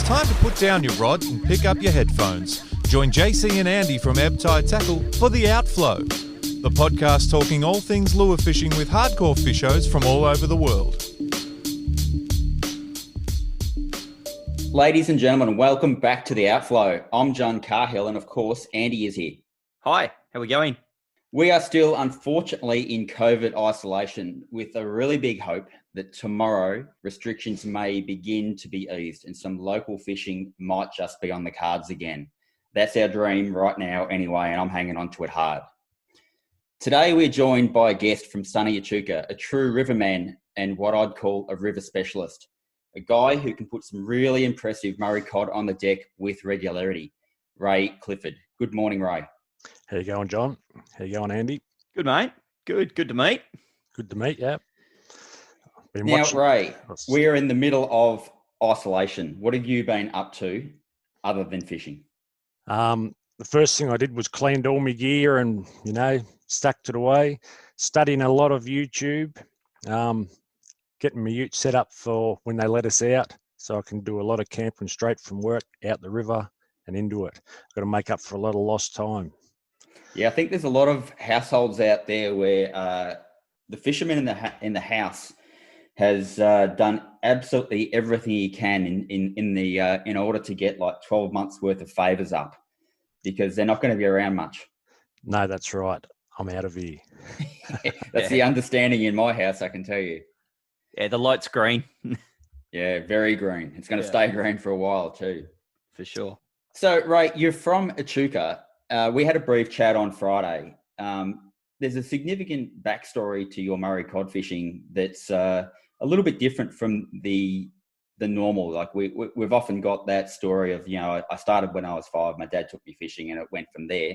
time to put down your rod and pick up your headphones. Join JC and Andy from Ebb Tide Tackle for The Outflow, the podcast talking all things lure fishing with hardcore fishers from all over the world. Ladies and gentlemen, welcome back to The Outflow. I'm John Carhill, and of course, Andy is here. Hi, how are we going? We are still, unfortunately, in COVID isolation with a really big hope that tomorrow restrictions may begin to be eased and some local fishing might just be on the cards again. That's our dream right now anyway, and I'm hanging on to it hard. Today, we're joined by a guest from sunny Echuca, a true riverman and what I'd call a river specialist, a guy who can put some really impressive Murray Cod on the deck with regularity, Ray Clifford. Good morning, Ray. How you going, John? How you going, Andy? Good, mate. Good to meet. Good to meet, yeah. Ray, we are in the middle of isolation. What have you been up to other than fishing? The first thing I did was cleaned all my gear and, stacked it away, studying a lot of YouTube, getting my ute set up for when they let us out so I can do a lot of camping straight from work out the river and into it. I've got to make up for a lot of lost time. Yeah, I think there's a lot of households out there where the fisherman in the house has done absolutely everything he can in order to get like 12 months worth of favours up, because they're not going to be around much. No, that's right. I'm out of here. That's the understanding in my house, I can tell you. Yeah, the light's green. Yeah, very green. It's going to stay green for a while too. For sure. So, Ray, you're from Echuca. We had a brief chat on Friday. There's a significant backstory to your Murray Cod fishing that's a little bit different from the normal. Like we've often got that story of, I started when I was 5, my dad took me fishing and it went from there.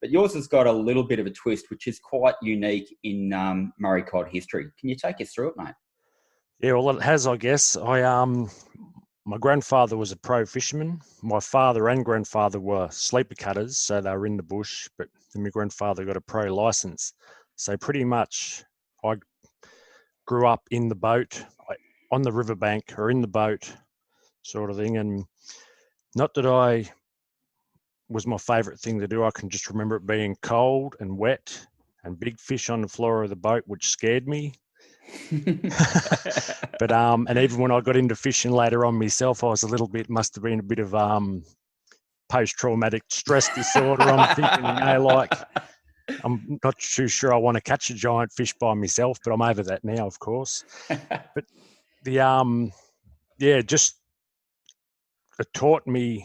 But yours has got a little bit of a twist, which is quite unique in Murray Cod history. Can you take us through it, mate? Yeah, well, it has, I guess. My grandfather was a pro fisherman. My father and grandfather were sleeper cutters, so they were in the bush, but then my grandfather got a pro license. So pretty much I grew up in the boat, on the riverbank or in the boat sort of thing. And not that I was my favourite thing to do. I can just remember it being cold and wet and big fish on the floor of the boat, which scared me. But and even when I got into fishing later on myself, I was must have been a bit of post-traumatic stress disorder. I'm thinking, I'm not too sure I want to catch a giant fish by myself, but I'm over that now, of course. But just it taught me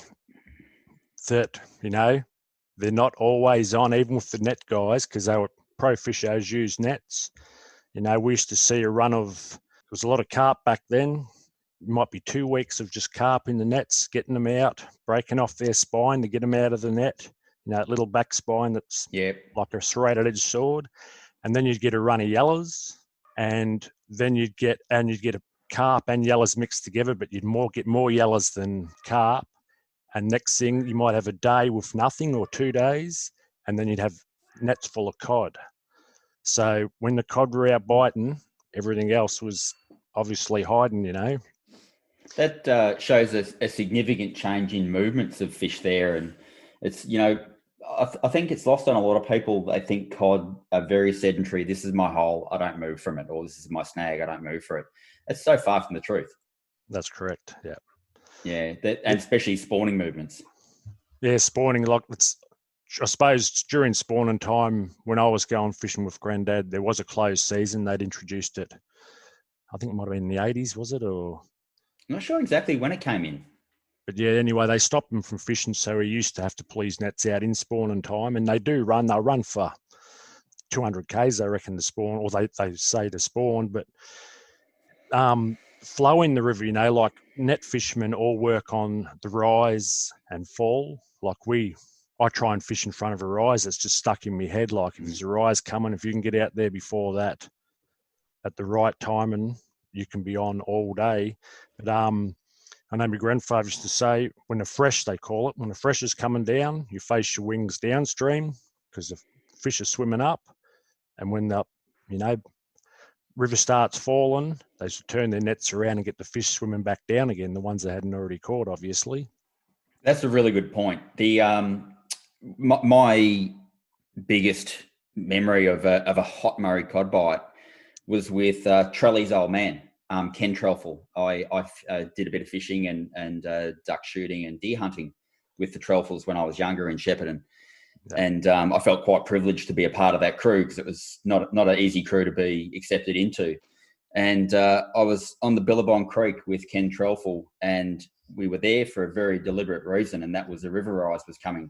that, they're not always on, even with the net guys, because they were pro fishers use nets. We used to see a run of, there was a lot of carp back then. It might be 2 weeks of just carp in the nets, getting them out, breaking off their spine to get them out of the net. That little back spine that's like a serrated edge sword. And then you'd get a run of yellows, and then you'd get a carp and yellows mixed together, but you'd get more yellows than carp. And next thing, you might have a day with nothing or 2 days, and then you'd have nets full of cod. So when the cod were out biting, everything else was obviously hiding, That shows a significant change in movements of fish there. And it's, I think it's lost on a lot of people. They think cod are very sedentary. This is my hole, I don't move from it. Or this is my snag, I don't move for it. It's so far from the truth. That's correct, yeah. Yeah, and especially spawning movements. Yeah, spawning, I suppose during spawning time, when I was going fishing with Granddad, there was a closed season. They'd introduced it. I think it might have been in the 80s, was it? Or I'm not sure exactly when it came in. But yeah, anyway, they stopped him from fishing, so he used to have to pull his nets out in spawning time. And they'll run for 200 Ks, I reckon, to spawn, or they say to spawn. But flow in the river, like net fishermen all work on the rise and fall. I try and fish in front of a rise. It's just stuck in my head. Like if there's a rise coming, if you can get out there before that at the right time, and you can be on all day. But I know my grandfather used to say, when the fresh, they call it, when the fresh is coming down, you face your wings downstream because the fish are swimming up. And when the river starts falling, they should turn their nets around and get the fish swimming back down again, the ones they hadn't already caught, obviously. That's a really good point. The my biggest memory of a hot Murray Cod bite was with Trelly's old man, Ken Trelfel. I did a bit of fishing and duck shooting and deer hunting with the Trelfels when I was younger in Shepparton. Yeah. And I felt quite privileged to be a part of that crew because it was not an easy crew to be accepted into. And I was on the Billabong Creek with Ken Trelfel, and we were there for a very deliberate reason, and that was the river rise was coming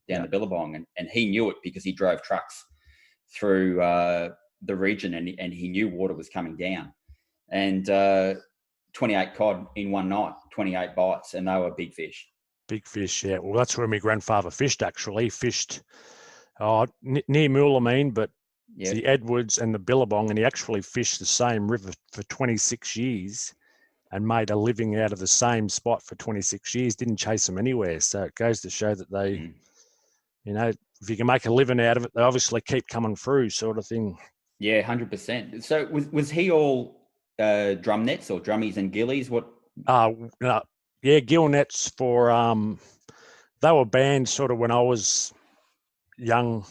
down the Billabong, and he knew it because he drove trucks through the region, and he knew water was coming down. And 28 cod in one night, 28 bites, and they were big fish. Big fish, yeah. Well, that's where my grandfather fished, actually. He fished near Moolameen, but the Edwards and the Billabong, and he actually fished the same river for 26 years and made a living out of the same spot for 26 years, didn't chase them anywhere. So it goes to show that they, you know, if you can make a living out of it, they obviously keep coming through, sort of thing. Yeah, 100%. So was he all drum nets or drummies and gillies? What? No. Yeah, gill nets for, they were banned sort of when I was young,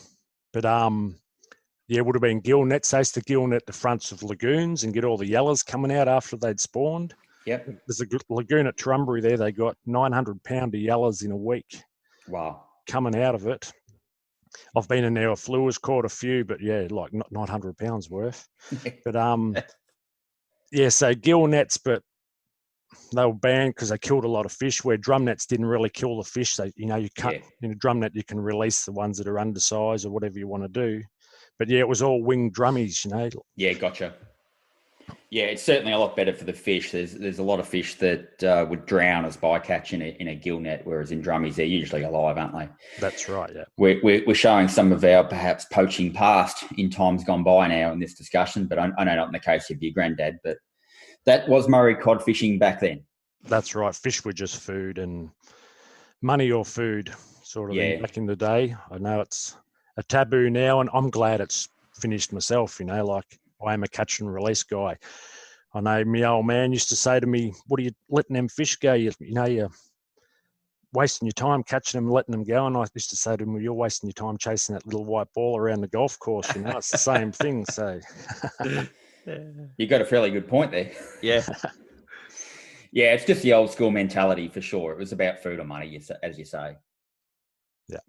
but yeah, it would have been gill nets. They used to gill net the fronts of lagoons and get all the yellows coming out after they'd spawned. Yep. There's a lagoon at Turrumbary there. They got 900-pounder yellows in a week. Wow. Coming out of it. I've been in there with fluids, caught a few, but yeah, like not 100 pounds worth. But yeah, so gill nets, but they were banned because they killed a lot of fish, where drum nets didn't really kill the fish. They, you know, you can't, in a drum net, you can release the ones that are undersized or whatever you want to do. But yeah, it was all winged drummies, you know. Yeah, gotcha. Yeah, it's certainly a lot better for the fish. There's a lot of fish that would drown as bycatch in a gill net, whereas in drummies, they're usually alive, aren't they? That's right, yeah. We're showing some of our perhaps poaching past in times gone by now in this discussion, but I know not in the case of your granddad, but that was Murray cod fishing back then. That's right. Fish were just food and money or food sort of thing back in the day. I know it's a taboo now, and I'm glad it's finished myself, you know, like I am a catch and release guy. I know my old man used to say to me, what are you letting them fish go? You know, you're wasting your time catching them and letting them go. And I used to say to him, well, you're wasting your time chasing that little white ball around the golf course, you know, it's the same thing. So you got a fairly good point there. Yeah. Yeah, it's just the old school mentality for sure. It was about food or money, as you say. Yeah.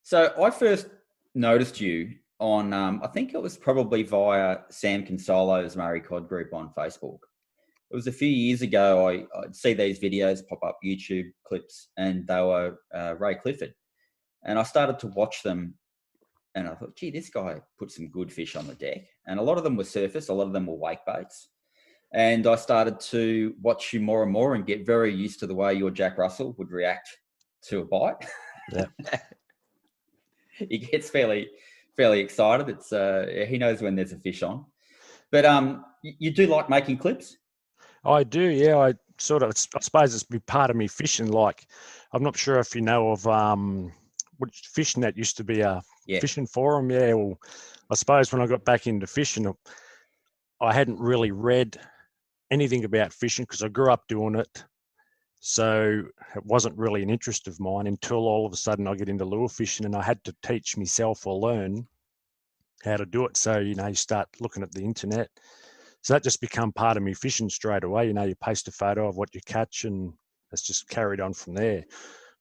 So I first noticed you on, I think it was probably via Sam Consolo's Murray Cod group on Facebook. It was a few years ago. I'd see these videos pop up, YouTube clips, and they were Ray Clifford. And I started to watch them, and I thought, gee, this guy put some good fish on the deck. And a lot of them were surface, a lot of them were wake baits. And I started to watch you more and more and get very used to the way your Jack Russell would react to a bite. Yeah. He gets fairly excited. It's he knows when there's a fish on. But you do like making clips? I do, yeah. I suppose it's be part of me fishing. Like, I'm not sure if you know of which fishing that used to be a fishing forum. Yeah, well, I suppose when I got back into fishing, I hadn't really read anything about fishing because I grew up doing it. So it wasn't really an interest of mine until all of a sudden I get into lure fishing, and I had to teach myself or learn how to do it. So, you know, you start looking at the internet. So that just become part of me fishing straight away. You know, you post a photo of what you catch, and it's just carried on from there.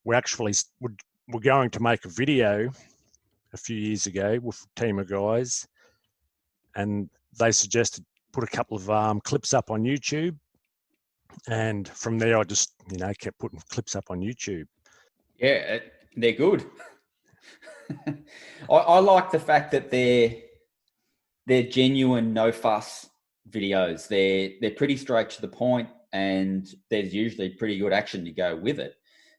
We actually were going to make a video a few years ago with a team of guys, and they suggested put a couple of clips up on YouTube. And from there, I just, you know, kept putting clips up on YouTube. Yeah, they're good. I like the fact that they're genuine, no fuss videos. They're pretty straight to the point, and there's usually pretty good action to go with it.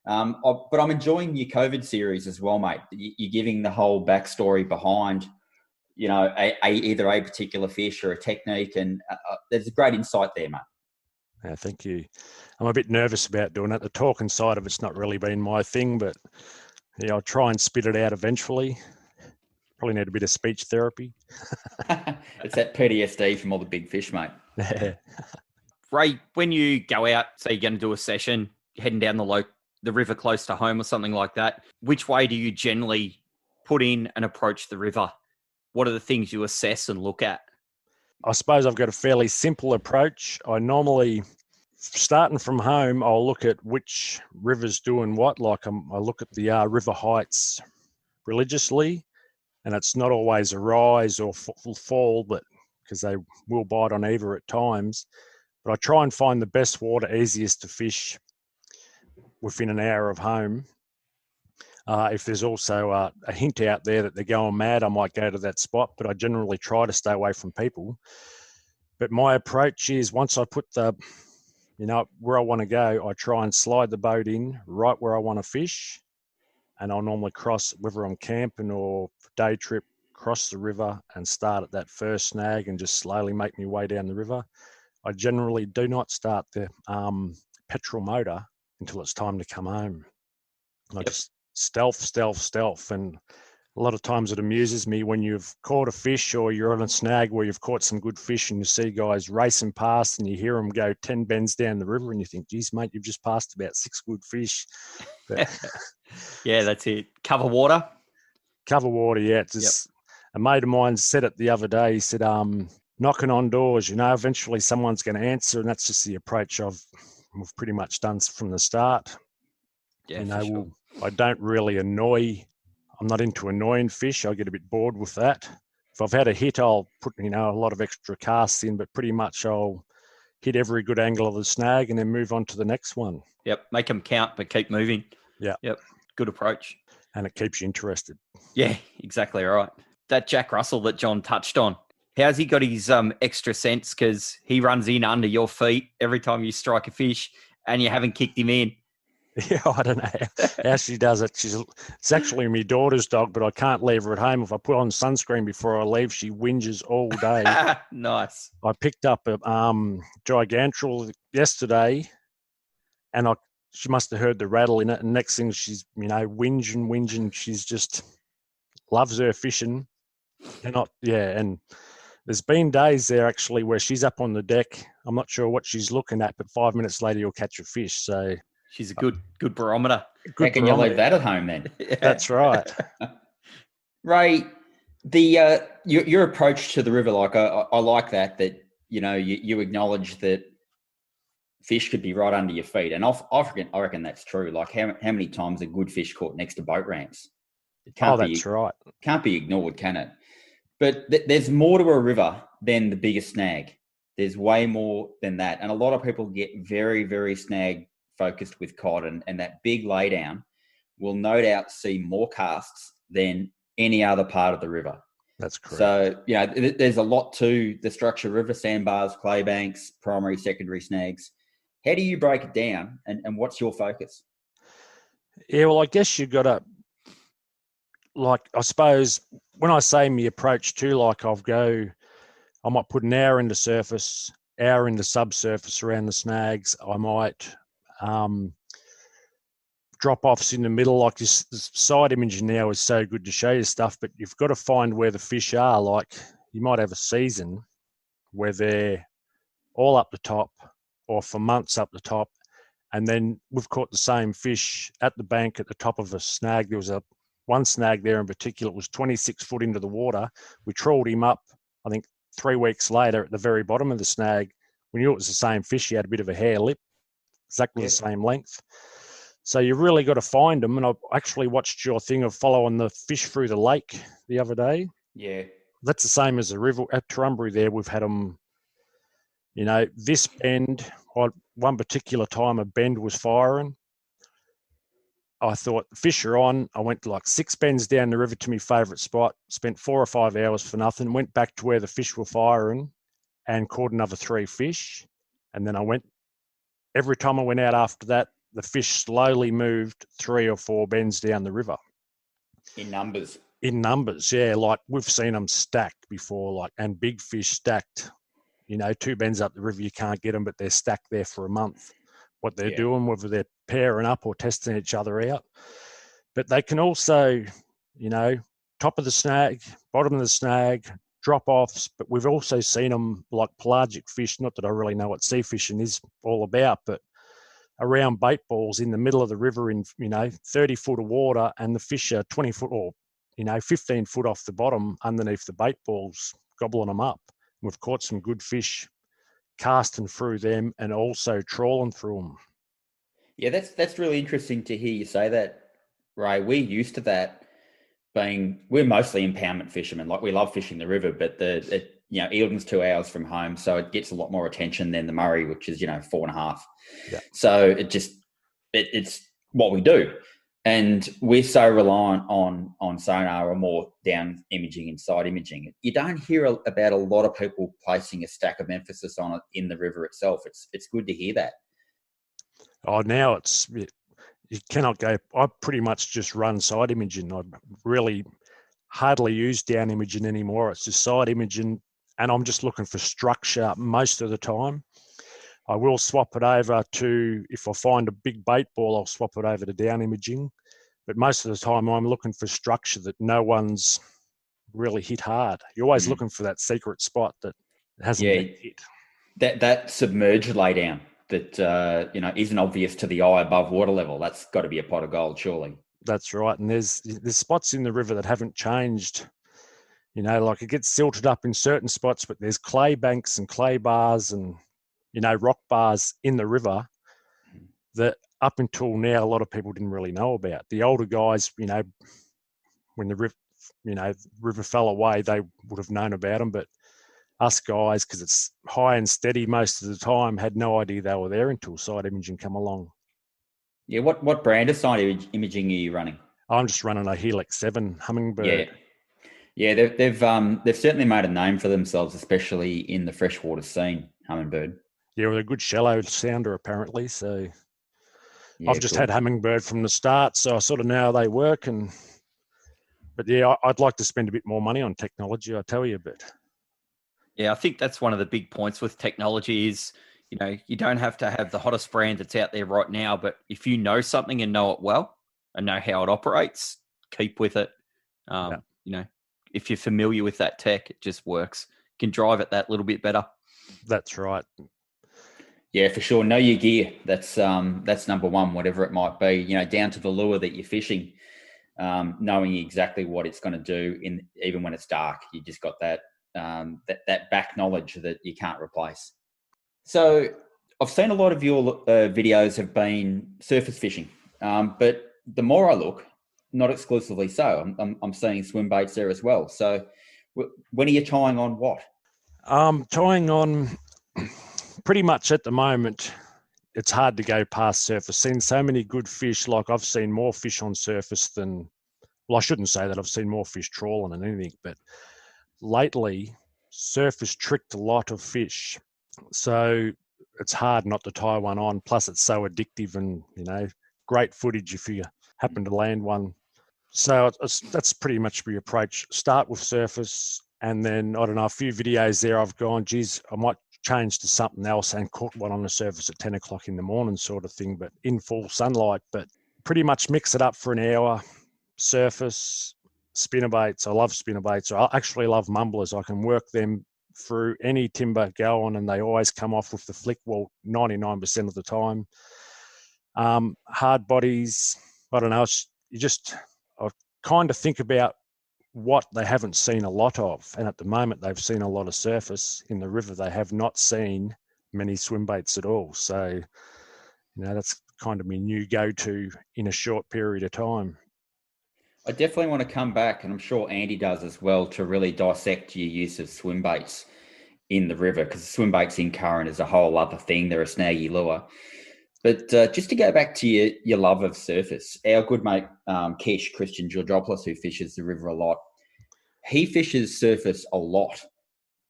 But I'm enjoying your COVID series as well, mate. You're giving the whole backstory behind, you know, either a particular fish or a technique, and there's a great insight there, mate. Yeah, thank you. I'm a bit nervous about doing it. The talking side of it's not really been my thing, but yeah, I'll try and spit it out eventually. Probably need a bit of speech therapy. It's that PTSD from all the big fish, mate. Ray, when you go out, say you're going to do a session, heading down the river close to home or something like that, which way do you generally put in and approach the river? What are the things you assess and look at? I suppose I've got a fairly simple approach. I normally, starting from home, I'll look at which river's doing what. Like I look at the river heights religiously, and it's not always a rise or fall, but because they will bite on either at times. But I try and find the best water, easiest to fish within an hour of home. If there's also a hint out there that they're going mad, I might go to that spot, but I generally try to stay away from people. But my approach is once I put where I want to go, I try and slide the boat in right where I want to fish. And I'll normally cross, whether I'm camping or day trip, cross the river and start at that first snag and just slowly make my way down the river. I generally do not start the petrol motor until it's time to come home. I just stealth. And a lot of times it amuses me when you've caught a fish or you're on a snag where you've caught some good fish and you see guys racing past and you hear them go 10 bends down the river and you think, geez, mate, you've just passed about 6 good fish. But yeah, that's it. Cover water, yeah. It's just, a mate of mine said it the other day. He said, knocking on doors, eventually someone's going to answer. And that's just the approach we've pretty much done from the start. Yeah, sure. I don't really I'm not into annoying fish. I get a bit bored with that. If I've had a hit, I'll put, a lot of extra casts in, but pretty much I'll hit every good angle of the snag and then move on to the next one. Yep. Make them count, but keep moving. Yeah. Yep. Good approach. And it keeps you interested. Yeah, exactly right. That Jack Russell that John touched on, how's he got his extra sense? Because he runs in under your feet every time you strike a fish and you haven't kicked him in. Yeah, I don't know how she does it. It's actually my daughter's dog, but I can't leave her at home. If I put on sunscreen before I leave, she whinges all day. Nice. I picked up a gigantural yesterday, and she must have heard the rattle in it. And next thing, she's whinging. She's just loves her fishing. And there's been days there actually where she's up on the deck. I'm not sure what she's looking at, but 5 minutes later you'll catch a fish. So she's a good barometer. How can you leave that at home then? That's right. Ray, your approach to the river, I like that you acknowledge that fish could be right under your feet, and I reckon that's true. Like how many times are good fish caught next to boat ramps? That's right. Can't be ignored, can it? But there's more to a river than the biggest snag. There's way more than that, and a lot of people get very, very snag focused with cod, and that big laydown will no doubt see more casts than any other part of the river. That's correct. So, there's a lot to the structure river: sandbars, clay banks, primary, secondary snags. How do you break it down, and what's your focus? Yeah, well, I guess you've got to, I suppose when I say my approach to, I might put an hour into surface, hour into subsurface around the snags. I might drop-offs in the middle. Like this side imaging now is so good to show you stuff, but you've got to find where the fish are. Like you might have a season where they're all up the top or for months up the top, and then we've caught the same fish at the bank at the top of a snag. There was one snag there in particular. It was 26 foot into the water. We trawled him up, I think 3 weeks later at the very bottom of the snag. We knew it was the same fish. He had a bit of a hair lip, exactly the same length. So you really got to find them. And I actually watched your thing of following the fish through the lake the other day. Yeah. That's the same as the river at Turrumbry there. We've had them, this bend, one particular time a bend was firing. I thought the fish are on. I went 6 bends down the river to my favourite spot, spent 4 or 5 hours for nothing, went back to where the fish were firing and caught another 3 fish. And then every time I went out after that, the fish slowly moved 3 or 4 bends down the river. In numbers, yeah. Like we've seen them stacked before, and big fish stacked, 2 bends up the river, you can't get them, but they're stacked there for a month. What they're doing, whether they're pairing up or testing each other out. But they can also, top of the snag, bottom of the snag, drop-offs, but we've also seen them like pelagic fish, not that I really know what sea fishing is all about, but around bait balls in the middle of the river in, 30 foot of water, and the fish are 20 foot or, 15 foot off the bottom underneath the bait balls, gobbling them up. We've caught some good fish casting through them and also trawling through them. Yeah, that's really interesting to hear you say that, Ray. We're used to that we're mostly impoundment fishermen. Like, we love fishing the river, but Eildon's 2 hours from home, so it gets a lot more attention than the Murray, which is 4.5. Yeah. So it's what we do, and we're so reliant on sonar or more down imaging and side imaging. You don't hear about a lot of people placing a stack of emphasis on it in the river itself. It's good to hear that. Oh, now you cannot go. I pretty much just run side imaging. I really hardly use down imaging anymore. It's just side imaging, and I'm just looking for structure most of the time. I will swap it over to, if I find a big bait ball, I'll swap it over to down imaging. But most of the time I'm looking for structure that no one's really hit hard. You're always looking for that secret spot that hasn't been hit. That submerged laydown that isn't obvious to the eye above water level. That's got to be a pot of gold, surely. That's right. And there's spots in the river that haven't changed. Like, it gets silted up in certain spots, but there's clay banks and clay bars and rock bars in the river that up until now a lot of people didn't really know about. The older guys, when the river fell away, they would have known about them, but us guys, because it's high and steady most of the time, had no idea they were there until side imaging come along. Yeah, what brand of side imaging are you running? I'm just running a Helix 7 Hummingbird. Yeah, they've certainly made a name for themselves, especially in the freshwater scene, Hummingbird. Yeah, well, they're a good shallow sounder apparently. So yeah, I've just had Hummingbird from the start, so I sort of know how they work. But yeah, I'd like to spend a bit more money on technology, I tell you, but. Yeah, I think that's one of the big points with technology is, you don't have to have the hottest brand that's out there right now, but if you know something and know it well and know how it operates, keep with it. If you're familiar with that tech, it just works. You can drive it that little bit better. That's right. Yeah, for sure. Know your gear. That's number one, whatever it might be, down to the lure that you're fishing, knowing exactly what it's going to do even when it's dark. You just got that back knowledge that you can't replace. So I've seen a lot of your videos have been surface fishing, but the more I look, not exclusively so, I'm seeing swim baits there as well. So when are you tying on what? Tying on pretty much at the moment. It's hard to go past surface. Seen so many good fish. Like, I've seen more fish on surface than, well, I shouldn't say that. I've seen more fish trawling than anything, but lately surface tricked a lot of fish. So it's hard not to tie one on. Plus it's so addictive and, great footage if you happen to land one. So that's pretty much the approach. Start with surface, and then, I don't know, a few videos there I've gone, geez, I might change to something else and caught one on the surface at 10 o'clock in the morning sort of thing, but in full sunlight. But pretty much mix it up for an hour. Surface, spinnerbaits. I love spinnerbaits. I actually love mumblers. I can work them through any timber going, and they always come off with the flick wall 99% of the time. Hard bodies, I don't know. I kind of think about what they haven't seen a lot of, and at the moment they've seen a lot of surface in the river. They have not seen many swim baits at all. So, that's kind of my new go-to in a short period of time. I definitely want to come back, and I'm sure Andy does as well, to really dissect your use of swim baits in the river, because swim baits in current is a whole other thing. They're a snaggy lure. But just to go back to your love of surface, our good mate Christian Georgopoulos, who fishes the river a lot, he fishes surface a lot.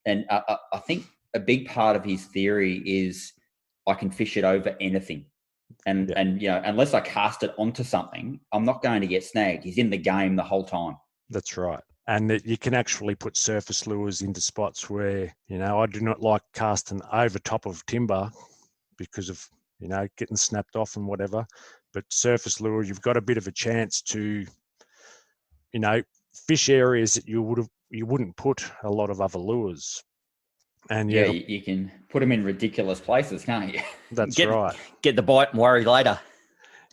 And I think a big part of his theory is I can fish it over anything. And unless I cast it onto something, I'm not going to get snagged. He's in the game the whole time. That's right. And that you can actually put surface lures into spots where, I do not like casting over top of timber because of, getting snapped off and whatever. But surface lure, you've got a bit of a chance to, fish areas that you wouldn't put a lot of other lures. And Yeah, you can put them in ridiculous places, can't you? That's right. Get the bite and worry later.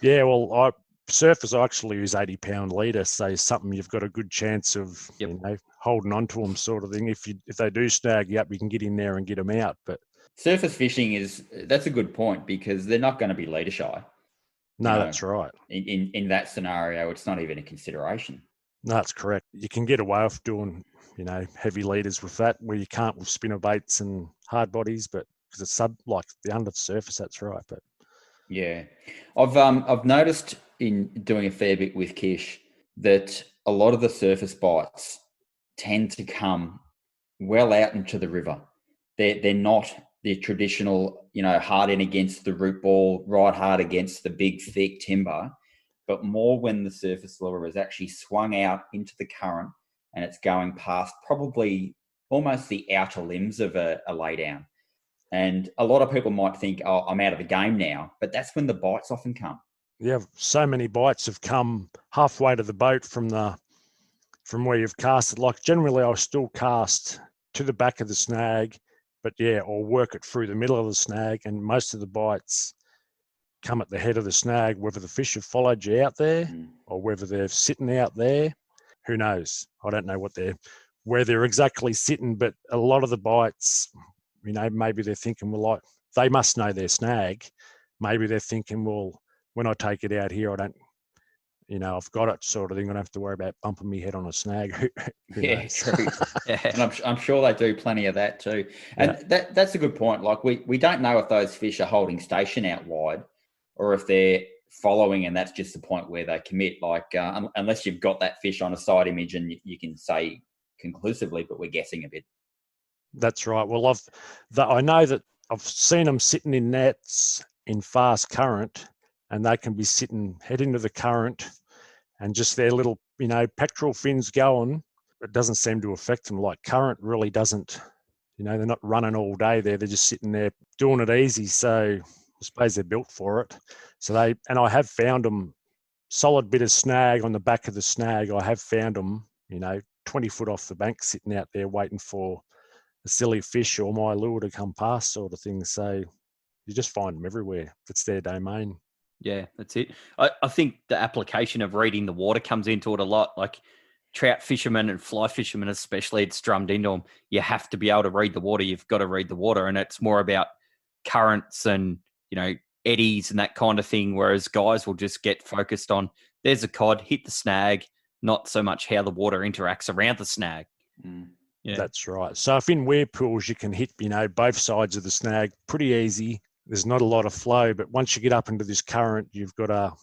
Yeah, well, surfers I actually use 80-pound leader, so something you've got a good chance of holding on to them, sort of thing. If they do snag you up, you can get in there and get them out. But surface fishing that's a good point, because they're not going to be leader shy. No, that's right. In that scenario, it's not even a consideration. No, that's correct. You can get away with doing, heavy leaders with that, where you can't with spinner baits and hard bodies, but because it's like the under the surface, that's right. But yeah, I've noticed in doing a fair bit with Kish that a lot of the surface bites tend to come well out into the river. They're not the traditional, hard in against the root ball, right hard against the big thick timber, but more when the surface lure is actually swung out into the current and it's going past probably almost the outer limbs of a laydown. And a lot of people might think, oh, I'm out of the game now, but that's when the bites often come. Yeah, so many bites have come halfway to the boat from where you've casted. Like generally I'll still cast to the back of the snag, but or work it through the middle of the snag, and most of the bites come at the head of the snag, whether the fish have followed you out there or whether they're sitting out there. Who knows? I don't know where they're exactly sitting, but a lot of the bites, maybe they're thinking, well, like, they must know their snag. Maybe they're thinking, well, when I take it out here, I don't, I've got it, sort of thing. I don't have to worry about bumping my head on a snag. Yeah, true. And I'm sure they do plenty of that too. And that's a good point. Like we don't know if those fish are holding station out wide or if they're following, and that's just the point where they commit. Like unless you've got that fish on a side image and you can say conclusively, but we're guessing a bit. That's right. Well, I know that I've seen them sitting in nets in fast current, and they can be sitting head into the current and just their little, pectoral fins going. It doesn't seem to affect them. Like current really doesn't, they're not running all day there. They're just sitting there doing it easy. So I suppose they're built for it. So I have found them solid bit of snag on the back of the snag. I have found them, 20 foot off the bank, sitting out there waiting for a silly fish or my lure to come past, sort of thing. So you just find them everywhere. It's their domain. Yeah, that's it. I think the application of reading the water comes into it a lot. Like trout fishermen and fly fishermen especially, it's drummed into them. You have to be able to read the water. You've got to read the water. And it's more about currents and, eddies and that kind of thing, whereas guys will just get focused on, there's a cod, hit the snag, not so much how the water interacts around the snag. Yeah. That's right. So if in weir pools you can hit, both sides of the snag pretty easy, there's not a lot of flow, but once you get up into this current, you've got to,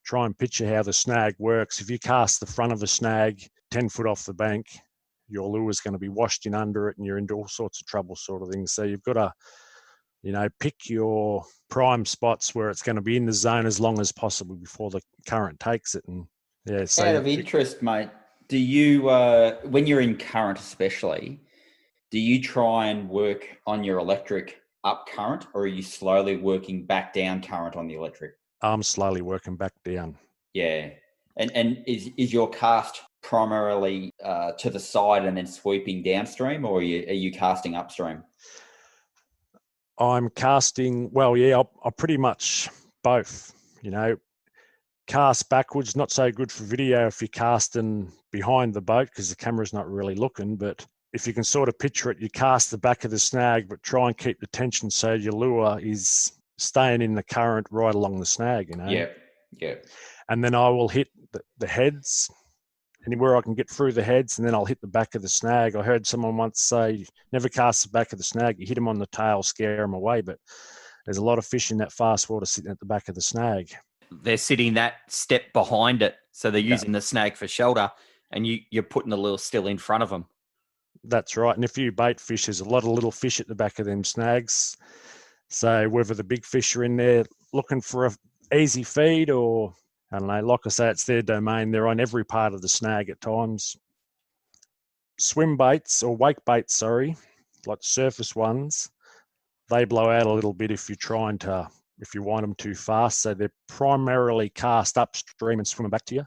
try and picture how the snag works. If you cast the front of a snag 10 foot off the bank, your lure is going to be washed in under it and you're into all sorts of trouble, sort of things. So you've got to, pick your prime spots where it's going to be in the zone as long as possible before the current takes it. And so out of interest, mate, do you, when you're in current especially, do you try and work on your electric up current, or are you slowly working back down current on the electric? I'm slowly working back down. Yeah. And is your cast primarily to the side and then sweeping downstream, or are you casting upstream? I'm casting, I pretty much both, cast backwards, not so good for video if you're casting behind the boat because the camera's not really looking, but if you can sort of picture it, you cast the back of the snag, but try and keep the tension so your lure is staying in the current right along the snag, Yeah. And then I will hit the heads, anywhere I can get through the heads, and then I'll hit the back of the snag. I heard someone once say, never cast the back of the snag. You hit them on the tail, scare them away, but there's a lot of fish in that fast water sitting at the back of the snag. They're sitting that step behind it, so they're using the snag for shelter, and you're putting the lure still in front of them. That's right. And if you bait fish, there's a lot of little fish at the back of them snags. So whether the big fish are in there looking for a easy feed or, I don't know, like I say, it's their domain. They're on every part of the snag at times. Swim baits or wake baits, like surface ones, they blow out a little bit if you wind them too fast. So they're primarily cast upstream and swimming back to you.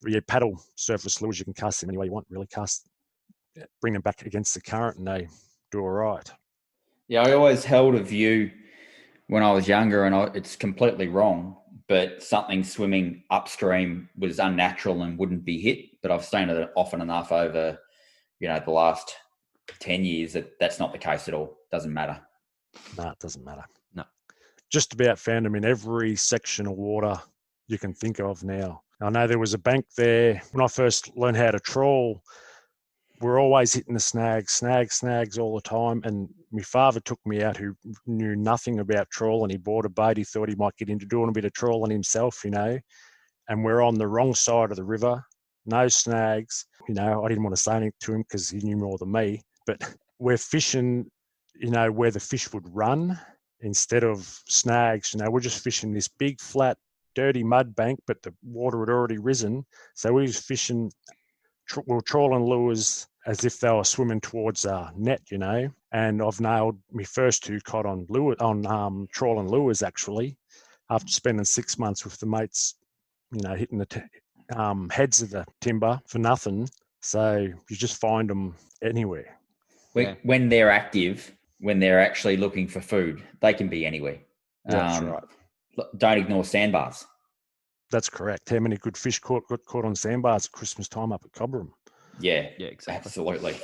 Yeah, paddle surface lures, you can cast them any way you want, really bring them back against the current and they do all right. Yeah, I always held a view when I was younger, and it's completely wrong, but something swimming upstream was unnatural and wouldn't be hit. But I've seen it often enough over, the last 10 years that's not the case at all. Doesn't matter. No, it doesn't matter. No. Just about found them in every section of water you can think of now. I know there was a bank there when I first learned how to trawl. We're always hitting the snags all the time. And my father took me out who knew nothing about trawling. He bought a boat. He thought he might get into doing a bit of trawling himself, and we're on the wrong side of the river, no snags. I didn't want to say anything to him because he knew more than me, but we're fishing, where the fish would run instead of snags. We're just fishing this big, flat, dirty mud bank, but the water had already risen. So we was fishing, we were trawling lures as if they were swimming towards a net, and I've nailed my first 2 cod on trawling lures, actually, after spending 6 months with the mates, hitting the heads of the timber for nothing. So you just find them anywhere. When they're active, when they're actually looking for food, they can be anywhere. That's right. Don't ignore sandbars. That's correct. How many good fish got caught on sandbars at Christmas time up at Cobram? Yeah, exactly. Absolutely.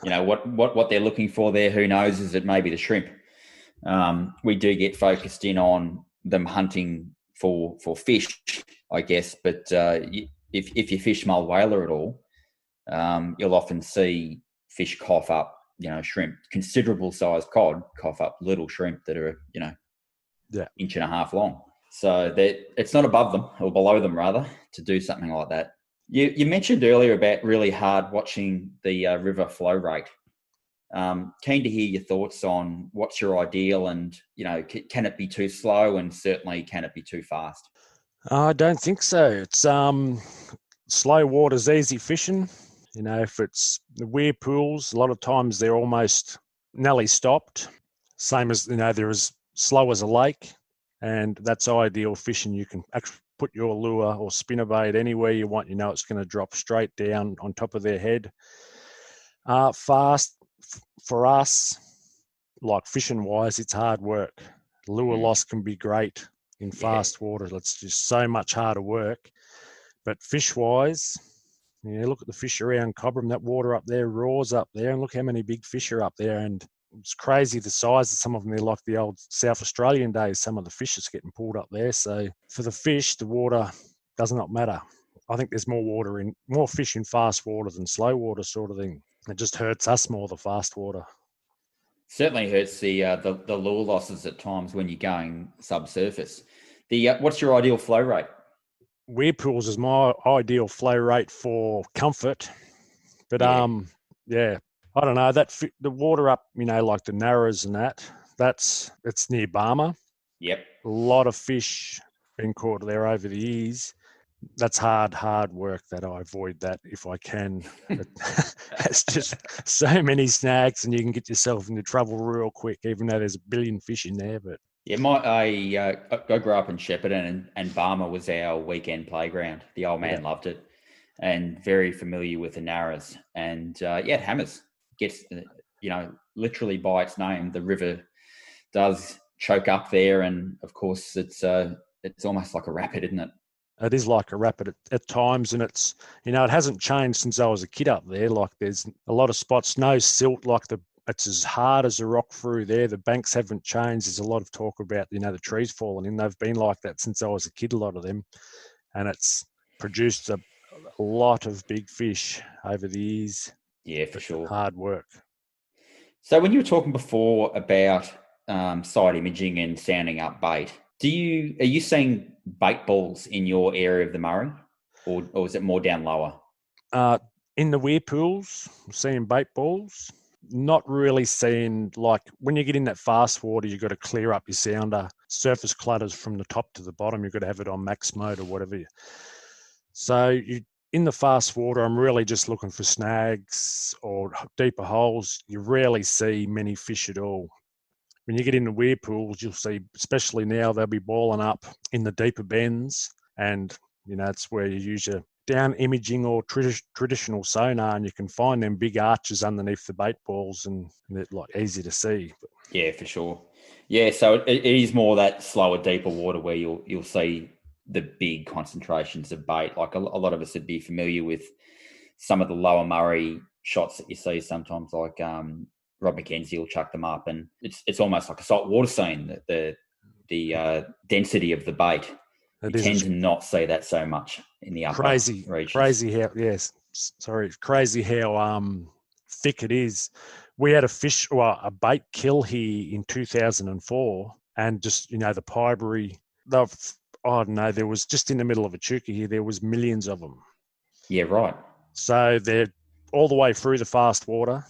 What they're looking for there, who knows, is it maybe the shrimp. We do get focused in on them hunting for fish, I guess, but if you fish mull whaler at all, you'll often see fish cough up, shrimp. Considerable sized cod cough up little shrimp that are, inch and a half long. So it's not above them, or below them rather, to do something like that. You mentioned earlier about really hard watching the river flow rate. Keen to hear your thoughts on what's your ideal, and can it be too slow, and certainly can it be too fast? I don't think so. It's slow water's easy fishing. If it's the weir pools, a lot of times they're almost nearly stopped. Same as they're as slow as a lake, and that's ideal fishing. You can actually put your lure or spinnerbait anywhere you want. It's going to drop straight down on top of their head. Fast for us, like fishing wise, it's hard work. Lure loss can be great in fast water. It's just so much harder work. But fish wise, look at the fish around Cobram. That water up there roars up there, and look how many big fish are up there. And it's crazy the size of some of them. They're like the old South Australian days. Some of the fish is getting pulled up there. So for the fish, the water does not matter. I think there's more fish in fast water than slow water, sort of thing. It just hurts us more, the fast water. Certainly hurts the lure losses at times when you're going subsurface. What's your ideal flow rate? Weir pools is my ideal flow rate for comfort, but I don't know, the water up, like the Narrows and it's near Barmer. Yep. A lot of fish been caught there over the years. That's hard work that I avoid that if I can. It's just so many snags, and you can get yourself into trouble real quick, even though there's a billion fish in there. But yeah, I grew up in Shepparton, and Barmer was our weekend playground. The old man loved it, and very familiar with the Narrows. And it hammers. Gets, literally by its name, the river does choke up there, and of course it's almost like a rapid, isn't it? It is like a rapid at times, and it's it hasn't changed since I was a kid up there. Like there's a lot of spots, no silt, it's as hard as a rock through there. The banks haven't changed. There's a lot of talk about the trees falling in. They've been like that since I was a kid, a lot of them, and it's produced a lot of big fish over the years. Yeah, for sure. Hard work. So when you were talking before about side imaging and sounding up bait, are you seeing bait balls in your area of the Murray, or is it more down lower? In the weir pools, I'm seeing bait balls. Not really seeing, like when you get in that fast water, you've got to clear up your sounder. Surface clutters from the top to the bottom. You've got to have it on max mode or whatever. So in the fast water, I'm really just looking for snags or deeper holes. You rarely see many fish at all. When you get in the weir pools, you'll see, especially now, they'll be balling up in the deeper bends, and it's where you use your down imaging or traditional sonar, and you can find them big arches underneath the bait balls, and they're like easy to see. Yeah, for sure. Yeah, so it is more that slower, deeper water where you'll see the big concentrations of bait. Like a lot of us would be familiar with some of the lower Murray shots that you see sometimes, like Rob McKenzie will chuck them up, and it's almost like a saltwater scene. The density of the bait. You tend to not see that so much in the upper regions. Crazy how thick it is. We had a bait kill here in 2004, and just the piberry. I don't know. There was just in the middle of Echuca here. There was millions of them. Yeah, right. So they're all the way through the fast water.